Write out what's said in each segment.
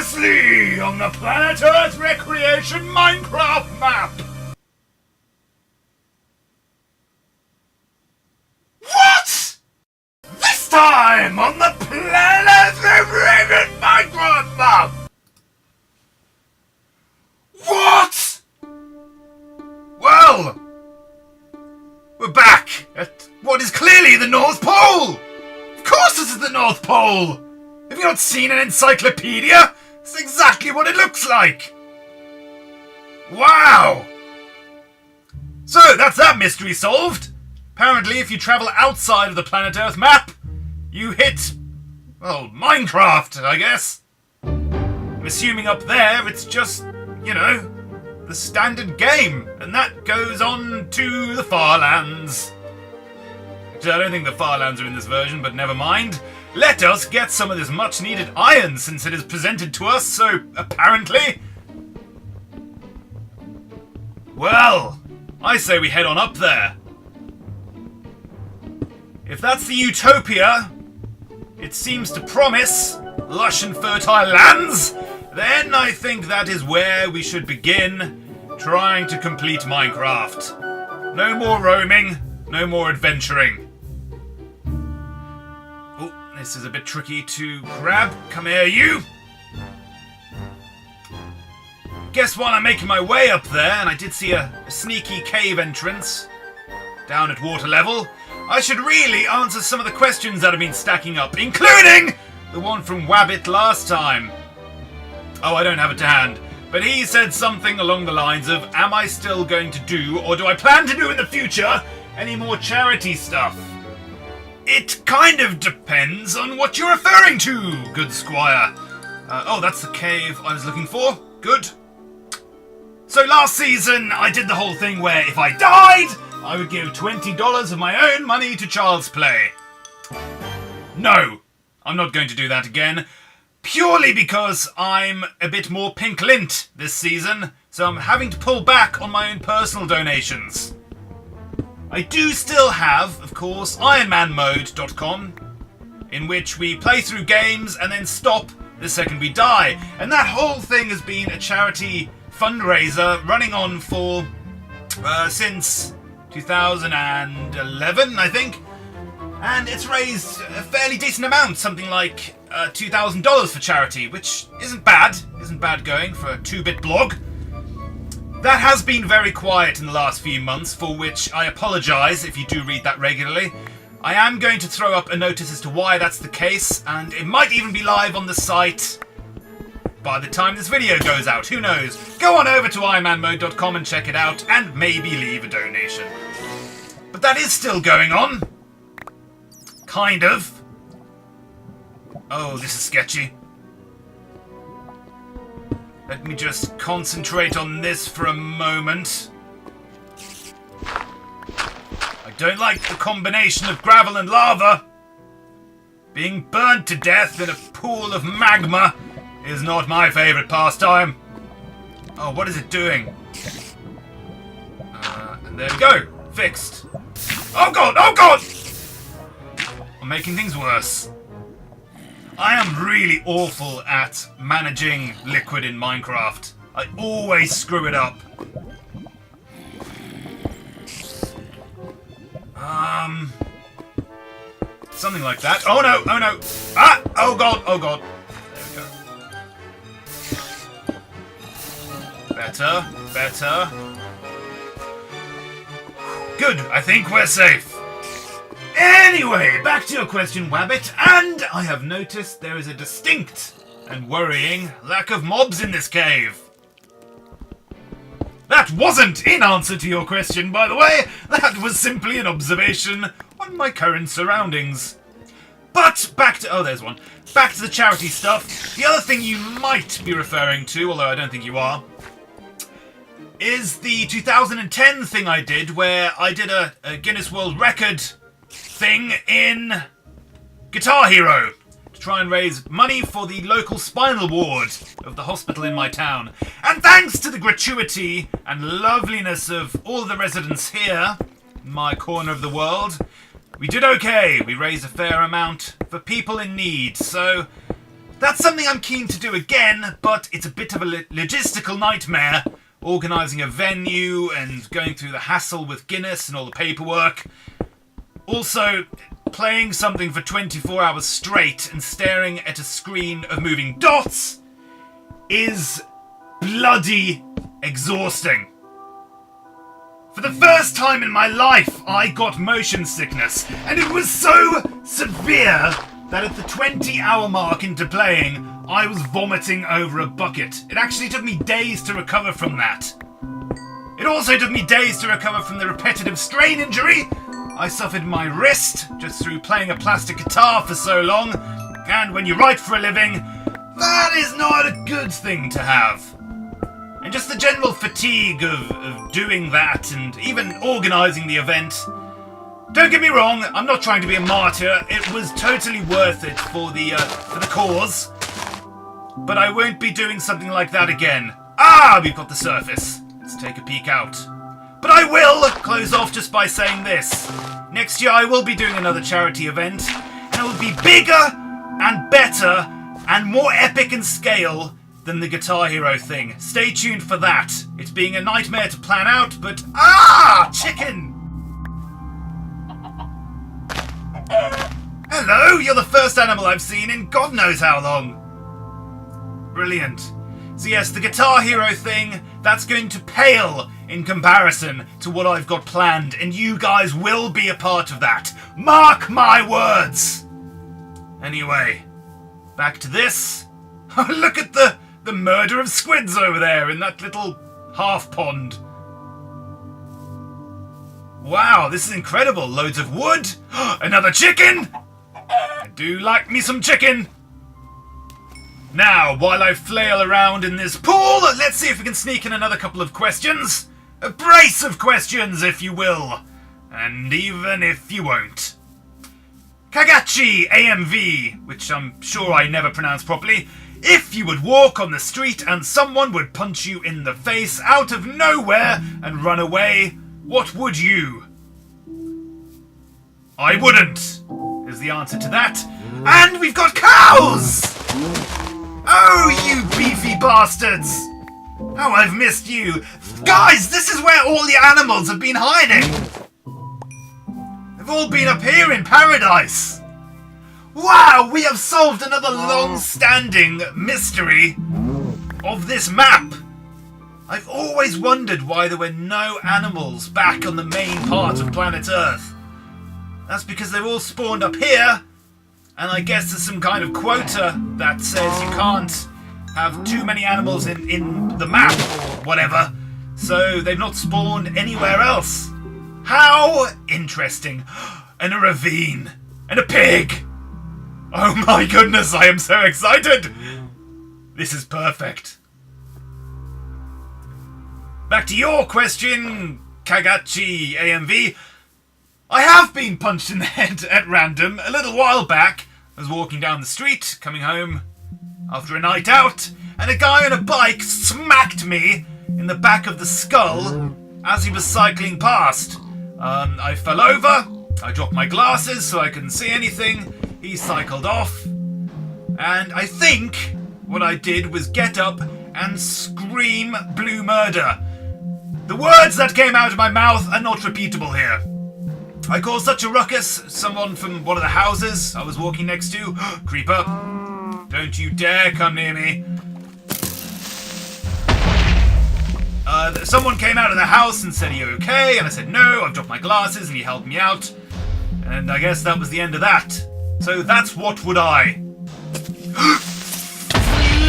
Previously on the Planet Earth Recreation Minecraft map! What?! This time on the Planet Earth Recreation Minecraft map! What?! Well, we're back at what is clearly the North Pole! Of course this is the North Pole! Have you not seen an encyclopedia? It's exactly what it looks like! Wow! So, that's that mystery solved. Apparently, if you travel outside of the Planet Earth map, you hit, well, Minecraft, I guess. I'm assuming up there it's just, you know, the standard game, and that goes on to the Farlands. Actually, I don't think the Farlands are in this version, but never mind. Let us get some of this much-needed iron, since it is presented to us so apparently. Well, I say we head on up there. If that's the utopia it seems to promise, lush and fertile lands, then I think that is where we should begin trying to complete Minecraft. No more roaming, no more adventuring. This is a bit tricky to grab. Come here, you! Guess while I'm making my way up there, and I did see a sneaky cave entrance down at water level, I should really answer some of the questions that have been stacking up, including the one from Wabbit last time. Oh, I don't have it to hand, but he said something along the lines of, am I still going to do, or do I plan to do in the future, any more charity stuff? It kind of depends on what you're referring to, good squire. Oh, that's the cave I was looking for. Good. So last season, I did the whole thing where if I died, I would give $20 of my own money to Child's Play. No, I'm not going to do that again. Purely because I'm a bit more pink lint this season, so I'm having to pull back on my own personal donations. I do still have, of course, IronManMode.com, in which we play through games and then stop the second we die. And that whole thing has been a charity fundraiser running on for since 2011, I think. And it's raised a fairly decent amount, something like $2,000 for charity, which isn't bad going for a 2-bit blog. That has been very quiet in the last few months, for which I apologise if you do read that regularly. I am going to throw up a notice as to why that's the case, and it might even be live on the site by the time this video goes out. Who knows? Go on over to IronManMode.com and check it out, and maybe leave a donation. But that is still going on. Kind of. Oh, this is sketchy. Let me just concentrate on this for a moment. I don't like the combination of gravel and lava. Being burnt to death in a pool of magma is not my favourite pastime. Oh, what is it doing? And there we go. Fixed. Oh god! Oh god! I'm making things worse. I am really awful at managing liquid in Minecraft. I always screw it up. Something like that. Oh no, oh no. Ah! Oh god, oh god. There we go. Better, better. Good, I think we're safe. Anyway, back to your question, Wabbit, and I have noticed there is a distinct and worrying lack of mobs in this cave. That wasn't in answer to your question, by the way. That was simply an observation on my current surroundings. But back to... oh, there's one. Back to the charity stuff. The other thing you might be referring to, although I don't think you are, is the 2010 thing I did, where I did a Guinness World Record thing in Guitar Hero to try and raise money for the local spinal ward of the hospital in my town. And thanks to the gratuity and loveliness of all the residents here in my corner of the world, we did okay. We raised a fair amount for people in need, so That's something I'm keen to do again, but it's a bit of a logistical nightmare, organising a venue and going through the hassle with Guinness and all the paperwork. Also, playing something for 24 hours straight and staring at a screen of moving dots is bloody exhausting. For the first time in my life, I got motion sickness, and it was so severe that at the 20-hour mark into playing, I was vomiting over a bucket. It actually took me days to recover from that. It also took me days to recover from the repetitive strain injury I suffered in my wrist just through playing a plastic guitar for so long, and when you write for a living, that is not a good thing to have. And just the general fatigue of doing that and even organising the event. Don't get me wrong, I'm not trying to be a martyr. It was totally worth it for the cause. But I won't be doing something like that again. Ah, we've got the surface. Let's take a peek out. But I will close off just by saying this. Next year I will be doing another charity event, and it will be bigger and better and more epic in scale than the Guitar Hero thing. Stay tuned for that. It's being a nightmare to plan out, but chicken! Hello, you're the first animal I've seen in God knows how long. Brilliant. So yes, the Guitar Hero thing, that's going to pale in comparison to what I've got planned, and you guys will be a part of that. Mark my words! Anyway, back to this. Look at the murder of squids over there in that little half pond. Wow, this is incredible. Loads of wood. Another chicken. I do like me some chicken. Now, while I flail around in this pool, let's see if we can sneak in another couple of questions. A brace of questions, if you will. And even if you won't. Kagachi AMV, which I'm sure I never pronounced properly. If you would walk on the street and someone would punch you in the face out of nowhere and run away, what would you? I wouldn't, is the answer to that. And we've got cows! Oh, you beefy bastards! How I've missed you. Guys, this is where all the animals have been hiding. They've all been up here in paradise. Wow, we have solved another long-standing mystery of this map. I've always wondered why there were no animals back on the main part of planet Earth. That's because they're all spawned up here, and I guess there's some kind of quota that says you can't have too many animals in the map or whatever, so they've not spawned anywhere else. How interesting. And a ravine. And a pig. Oh my goodness, I am so excited! This is perfect. Back to your question, Kagachi AMV. I have been punched in the head at random a little while back. I was walking down the street, coming home after a night out, and a guy on a bike smacked me in the back of the skull as he was cycling past. I fell over, I dropped my glasses so I couldn't see anything. He cycled off, and I think what I did was get up and scream blue murder. The words that came out of my mouth are not repeatable here. I caused such a ruckus, someone from one of the houses I was walking next to, creeper, don't you dare come near me. Someone came out of the house and said, "Are you okay?" And I said, "No, I've dropped my glasses," and he helped me out. And I guess that was the end of that. So that's what would I.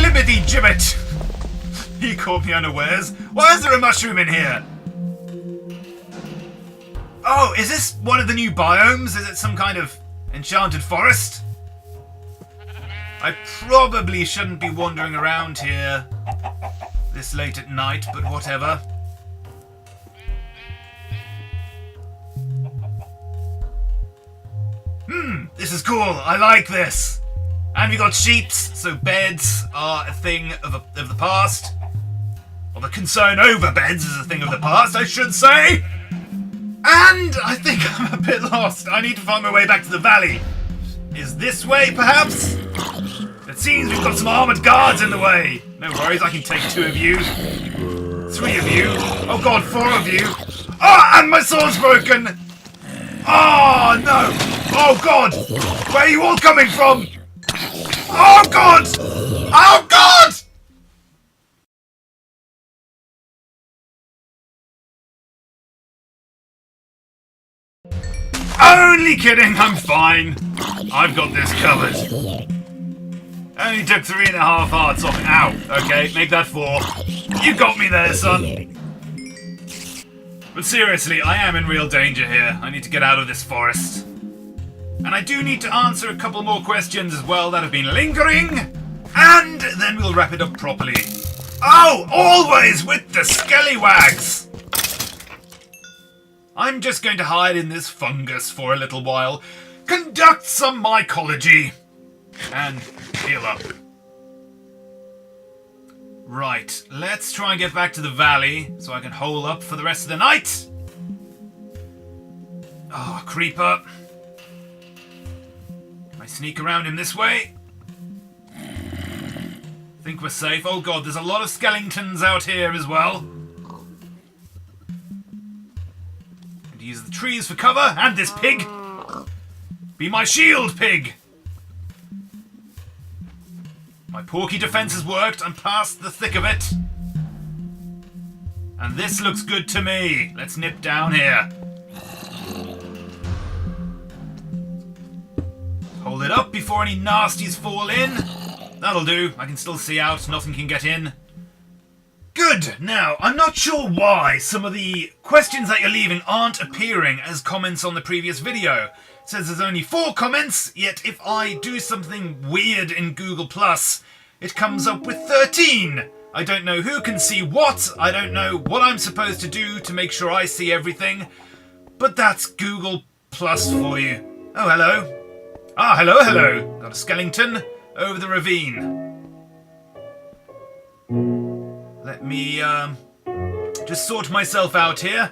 Liberty gibbet! He caught me unawares. Why is there a mushroom in here? Oh, is this one of the new biomes? Is it some kind of enchanted forest? I probably shouldn't be wandering around here this late at night, but whatever. This is cool. I like this. And we got sheets, so beds are a thing of the past. Or the concern over beds is a thing of the past, I should say. And I think I'm a bit lost. I need to find my way back to the valley. Is this way, perhaps? Let's It seems we've got some armoured guards in the way. No worries, I can take 2 of you. 3 of you. Oh god, 4 of you. Oh, and my sword's broken! Oh, no! Oh god! Where are you all coming from? Oh god! Oh god! Only kidding, I'm fine. I've got this covered. Only took 3.5 hearts off. Ow. Okay, make that 4. You got me there, son. But seriously, I am in real danger here. I need to get out of this forest. And I do need to answer a couple more questions as well that have been lingering. And then we'll wrap it up properly. Oh, always with the skellywags! I'm just going to hide in this fungus for a little while, conduct some mycology, and heal up. Right, let's try and get back to the valley so I can hole up for the rest of the night. Oh, creeper. Can I sneak around him this way? Think we're safe. Oh god, there's a lot of skeletons out here as well. Use the trees for cover, and this pig! Be my shield, pig! My porky defense has worked, I'm past the thick of it. And this looks good to me. Let's nip down here. Hold it up before any nasties fall in. That'll do, I can still see out, nothing can get in. Good! Now, I'm not sure why some of the questions that you're leaving aren't appearing as comments on the previous video. It says there's only 4 comments, yet if I do something weird in Google+, it comes up with 13! I don't know who can see what, I don't know what I'm supposed to do to make sure I see everything, but that's Google+ for you. Oh, hello. Ah, hello. Got a skeleton over the ravine. Let me, just sort myself out here.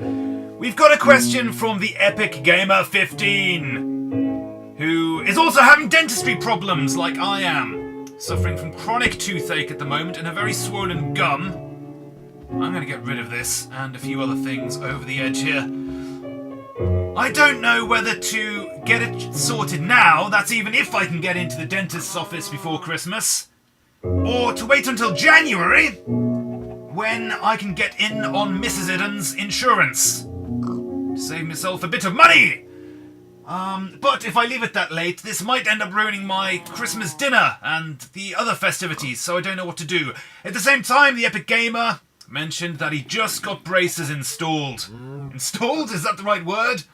We've got a question from the Epic Gamer 15, who is also having dentistry problems like I am. Suffering from chronic toothache at the moment and a very swollen gum. I'm going to get rid of this and a few other things over the edge here. I don't know whether to get it sorted now, that's even if I can get into the dentist's office before Christmas, or to wait until January, when I can get in on Mrs. Idden's insurance. To save myself a bit of money! But if I leave it that late, this might end up ruining my Christmas dinner and the other festivities, so I don't know what to do. At the same time, the Epic Gamer mentioned that he just got braces installed. Installed? Is that the right word?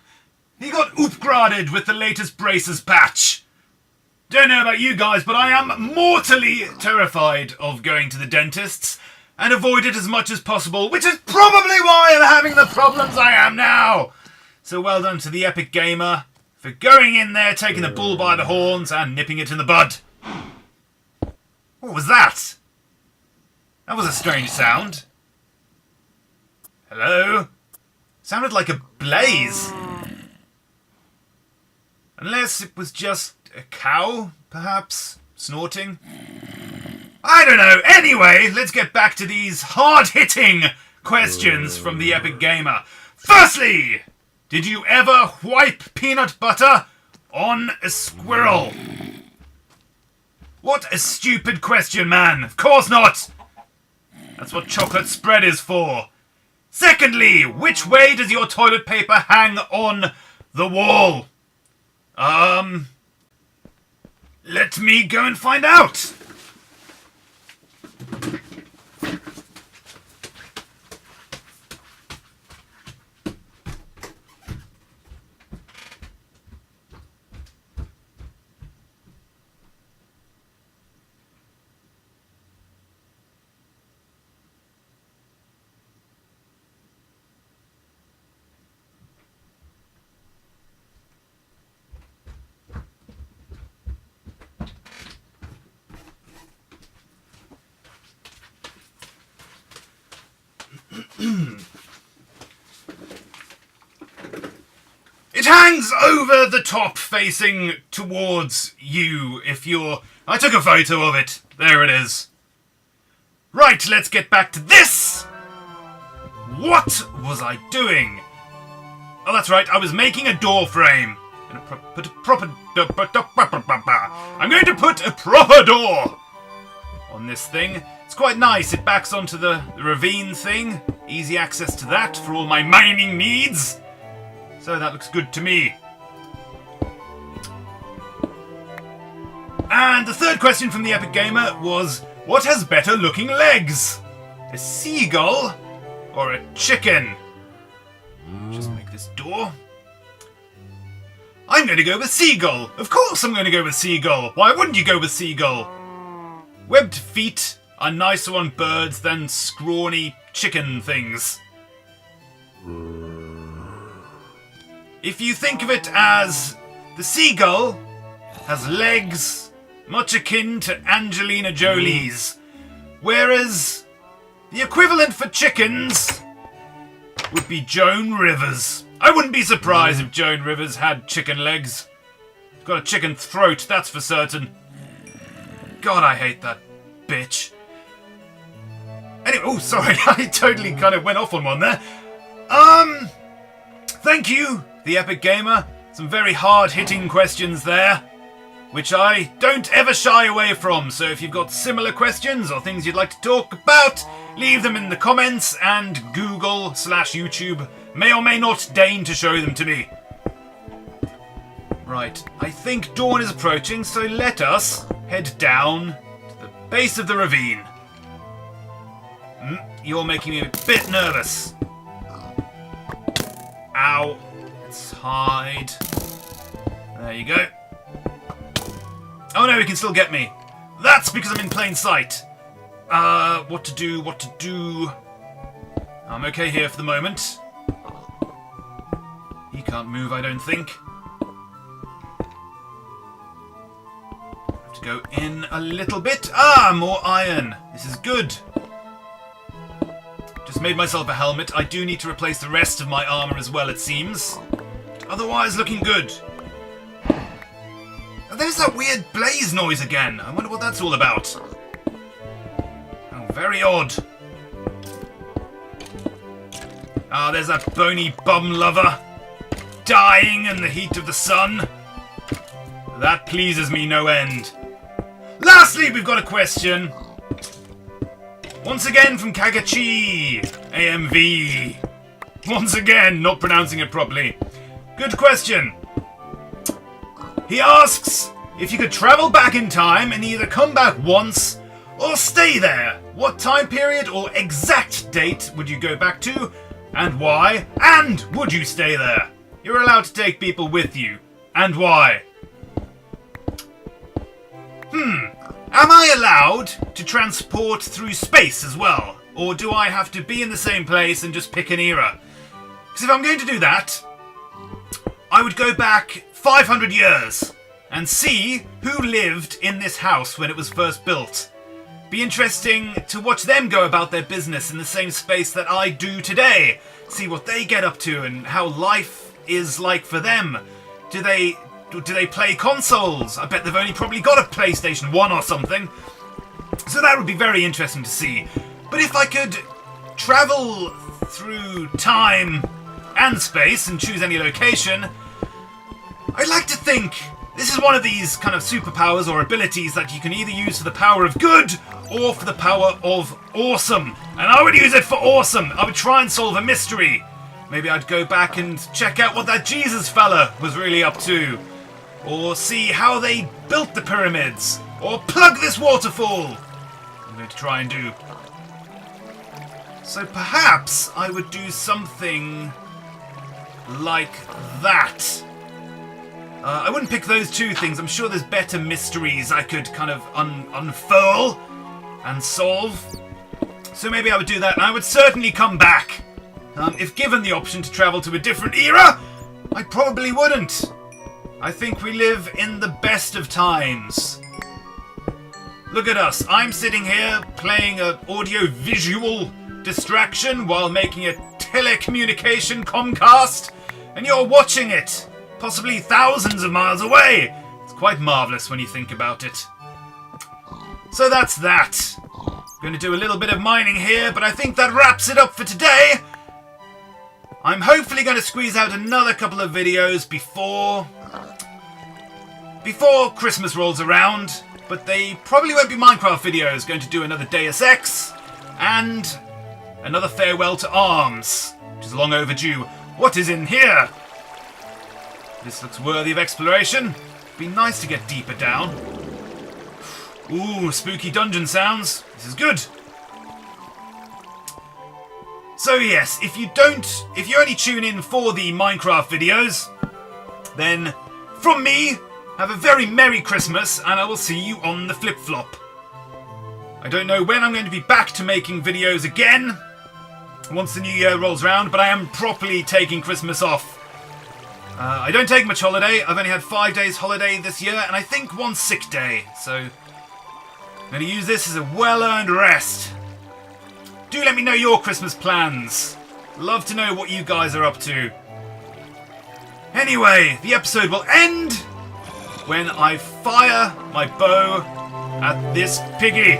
He got upgraded with the latest braces patch. Don't know about you guys, but I am mortally terrified of going to the dentist's and avoid it as much as possible, which is probably why I'm having the problems I am now. So well done to the Epic Gamer for going in there, taking the bull by the horns and nipping it in the bud. What was that? That was a strange sound. Hello? Sounded like a blaze. Unless it was just a cow, perhaps, snorting. I don't know. Anyway, let's get back to these hard-hitting questions from the Epic Gamer. Firstly, did you ever wipe peanut butter on a squirrel? What a stupid question, man. Of course not. That's what chocolate spread is for. Secondly, which way does your toilet paper hang on the wall? Let me go and find out. It hangs over the top facing towards you if you're I took a photo of it. There it is. Right, let's get back to this. What was I doing? Oh, that's right. I was making a door frame. I'm going to put a proper door on this thing. It's quite nice. It backs onto the ravine thing. Easy access to that for all my mining needs. So that looks good to me. And the third question from the Epic Gamer was, what has better looking legs? A seagull or a chicken? Just make this door. I'm going to go with seagull. Of course I'm going to go with seagull. Why wouldn't you go with seagull? Webbed feet are nicer on birds than scrawny chicken things. If you think of it as the seagull has legs much akin to Angelina Jolie's, whereas the equivalent for chickens would be Joan Rivers. I wouldn't be surprised if Joan Rivers had chicken legs. She's got a chicken throat, that's for certain. God, I hate that bitch. Anyway, oh, sorry, I totally kind of went off on one there. Thank you, the Epic Gamer. Some very hard-hitting questions there, which I don't ever shy away from. So if you've got similar questions or things you'd like to talk about, leave them in the comments, and Google/YouTube may or may not deign to show them to me. Right, I think dawn is approaching, so let us head down to the base of the ravine. You're making me a bit nervous. Ow. Let's hide. There you go. Oh no, he can still get me. That's because I'm in plain sight. What to do? I'm okay here for the moment. He can't move, I don't think. Have to go in a little bit. More iron. This is good. Just made myself a helmet. I do need to replace the rest of my armor as well, it seems. But otherwise, looking good. Oh, there's that weird blaze noise again. I wonder what that's all about. Oh, very odd. There's that bony bum lover. Dying in the heat of the sun. That pleases me no end. Lastly, we've got a question. Once again from Kagachi AMV. Once again, not pronouncing it properly. Good question. He asks, if you could travel back in time and either come back once or stay there, what time period or exact date would you go back to, and why? And would you stay there? You're allowed to take people with you. And why? Am I allowed to transport through space as well? Or do I have to be in the same place and just pick an era? Because if I'm going to do that, I would go back 500 years and see who lived in this house when it was first built. Be interesting to watch them go about their business in the same space that I do today. See what they get up to and how life is like for them. Do they play consoles? I bet they've only probably got a PlayStation 1 or something. So that would be very interesting to see. But if I could travel through time and space and choose any location, I'd like to think this is one of these kind of superpowers or abilities that you can either use for the power of good or for the power of awesome. And I would use it for awesome. I would try and solve a mystery. Maybe I'd go back and check out what that Jesus fella was really up to. Or see how they built the pyramids. Or plug this waterfall. I'm going to try and do. So perhaps I would do something like that. I wouldn't pick those two things. I'm sure there's better mysteries I could kind of unfurl and solve. So maybe I would do that. And I would certainly come back. If given the option to travel to a different era, I probably wouldn't. I think we live in the best of times. Look at us. I'm sitting here playing an audio-visual distraction while making a telecommunication Comcast, and you're watching it, possibly thousands of miles away. It's quite marvellous when you think about it. So that's that. I'm going to do a little bit of mining here, but I think that wraps it up for today. I'm hopefully going to squeeze out another couple of videos before Christmas rolls around, but they probably won't be Minecraft videos. Going to do another Deus Ex and another Farewell to Arms, which is long overdue. What is in here? This looks worthy of exploration. Be nice to get deeper down. Ooh, spooky dungeon sounds. This is good. So yes, if you only tune in for the Minecraft videos, then from me, have a very Merry Christmas, and I will see you on the flip-flop. I don't know when I'm going to be back to making videos again, once the new year rolls around, but I am properly taking Christmas off. I don't take much holiday. I've only had 5 days holiday this year, and I think 1 sick day, so I'm going to use this as a well-earned rest. Do let me know your Christmas plans. Love to know what you guys are up to. Anyway, the episode will end when I fire my bow at this piggy.